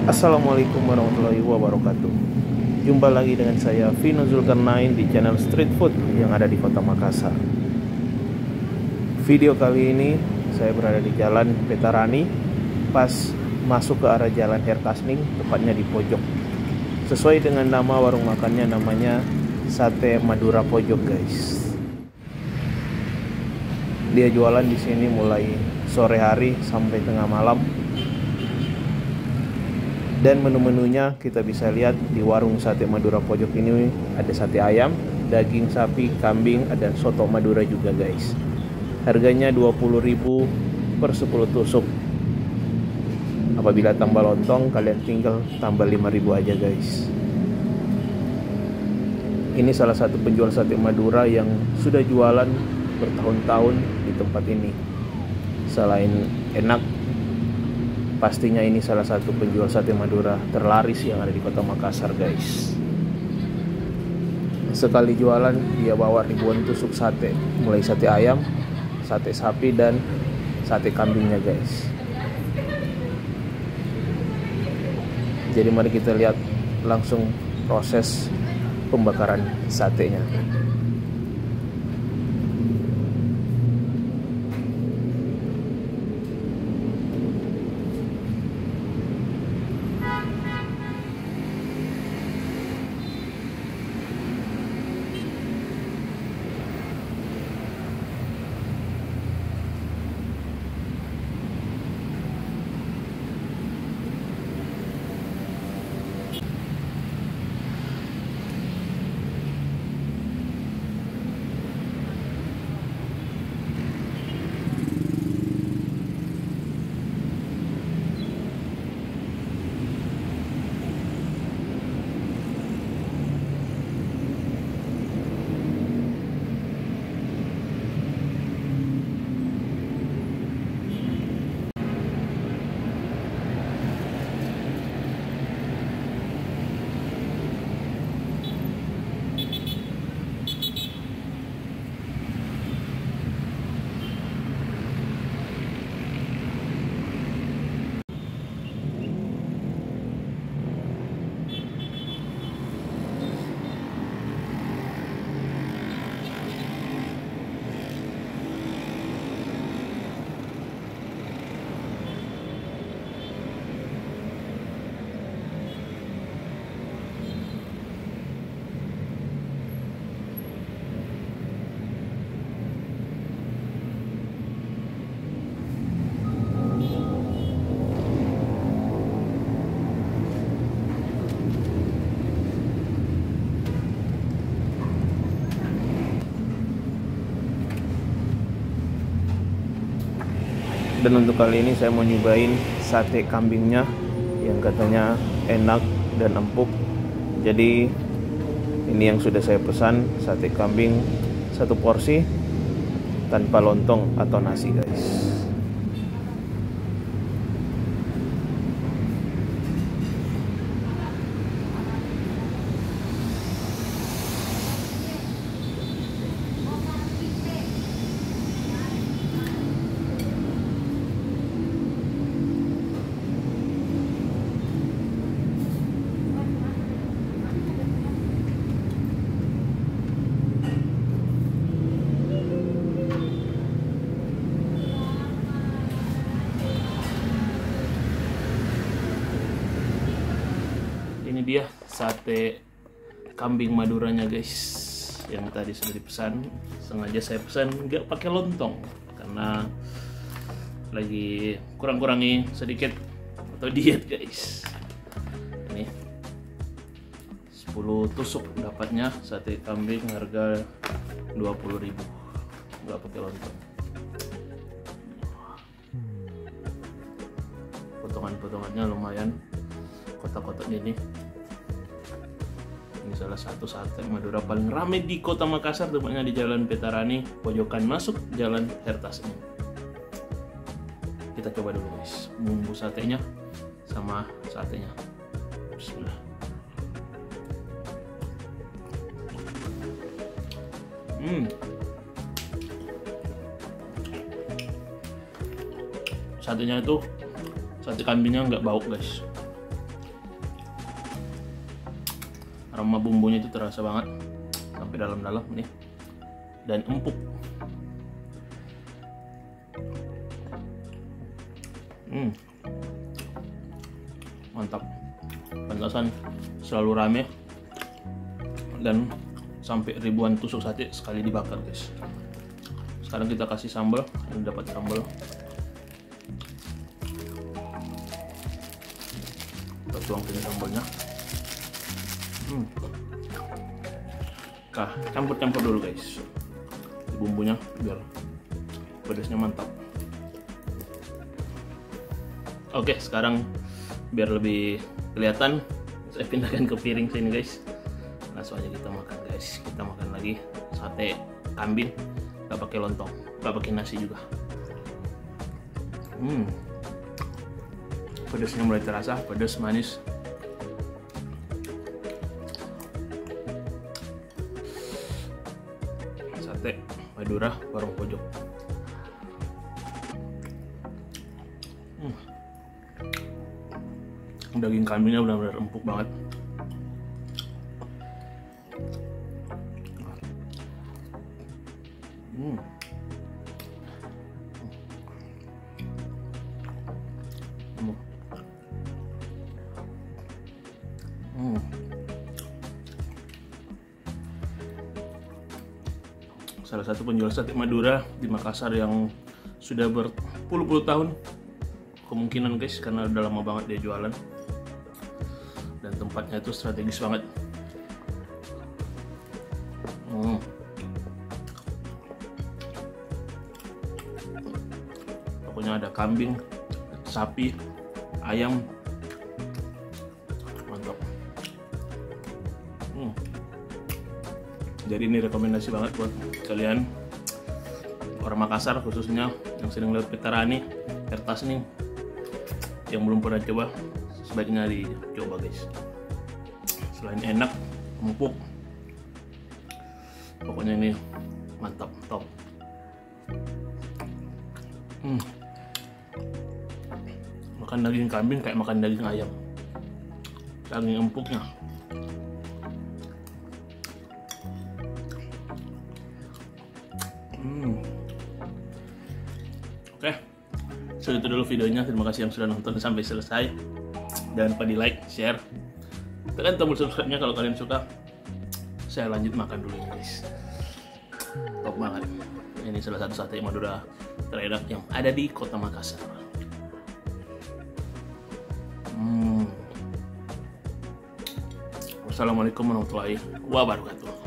Assalamualaikum warahmatullahi wabarakatuh. Jumpa lagi dengan saya Vino Zulkarnain di channel Street Food yang ada di kota Makassar. Video kali ini saya berada di Jalan Petarani, pas masuk ke arah Jalan Hertasning, tepatnya di pojok. Sesuai dengan nama warung makannya, namanya Sate Madura Pojok, guys. Dia jualan di sini mulai sore hari sampai tengah malam. Dan menu-menunya kita bisa lihat di warung Sate Madura Pojok ini. Ada sate ayam, daging sapi, kambing, ada soto Madura juga, guys. Harganya 20.000 per 10 tusuk. Apabila tambah lontong, kalian tinggal tambah 5.000 aja, guys. Ini salah satu penjual sate Madura yang sudah jualan bertahun-tahun di tempat ini. Selain enak, pastinya ini salah satu penjual sate Madura terlaris yang ada di kota Makassar, guys. Sekali jualan dia bawa ribuan tusuk sate, mulai sate ayam, sate sapi, dan sate kambingnya, guys. Jadi mari kita lihat langsung proses pembakaran satenya. Dan untuk kali ini saya mau nyobain sate kambingnya yang katanya enak dan empuk. Jadi ini yang sudah saya pesan, sate kambing 1 porsi tanpa lontong atau nasi, guys. Ini dia sate kambing Maduranya, guys, yang tadi sudah dipesan. Sengaja saya pesan nggak pakai lontong karena lagi kurang-kurangi sedikit atau diet, guys. Ini 10 tusuk dapatnya sate kambing, harga 20.000, nggak pakai lontong. Potongan-potongannya lumayan, kotak-kotak ini. Ini salah satu sate Madura paling ramai di kota Makassar, tepatnya di Jalan Petarani, pojokan masuk Jalan Hertasning. Kita coba dulu, guys, bumbu satenya sama satenya. Bismillah. Satenya itu, sate kambingnya nggak bau, guys. Aroma bumbunya itu terasa banget sampai dalam-dalam nih, dan empuk. Mantap. Pantasan selalu rame dan sampai ribuan tusuk sate sekali dibakar, guys. Sekarang kita kasih sambal. Ini dapat sambal. Kita tuang ke sambalnya. Nah, campur-campur dulu, guys, bumbunya biar pedasnya mantap. Oke, sekarang biar lebih kelihatan, saya pindahkan ke piring sini, guys. Langsung aja kita makan, guys. Kita makan lagi sate kambing, nggak pakai lontong, nggak pakai nasi juga. Pedasnya mulai terasa, pedas manis. Sate Madura warung pojok. Daging kambingnya benar-benar empuk banget. Salah satu penjual sate Madura di Makassar yang sudah berpuluh-puluh tahun kemungkinan, guys, karena udah lama banget dia jualan. Dan tempatnya itu strategis banget. Pokoknya ada kambing, sapi, ayam, mantap. Jadi ini rekomendasi banget buat kalian orang Makassar, khususnya yang sering lewat Petarani, Kertas nih, yang belum pernah coba, sebaiknya dicoba, guys. Selain enak, empuk, pokoknya ini mantap, top. Makan daging kambing kayak makan daging ayam, saking empuknya. Oke, segitu dulu videonya. Terima kasih yang sudah nonton sampai selesai. Jangan lupa di like, share, tekan tombol subscribe-nya kalau kalian suka. Saya lanjut makan dulu, guys. Top banget. Ini salah satu sate Madura terenak yang ada di kota Makassar. Wassalamualaikum warahmatullahi wabarakatuh.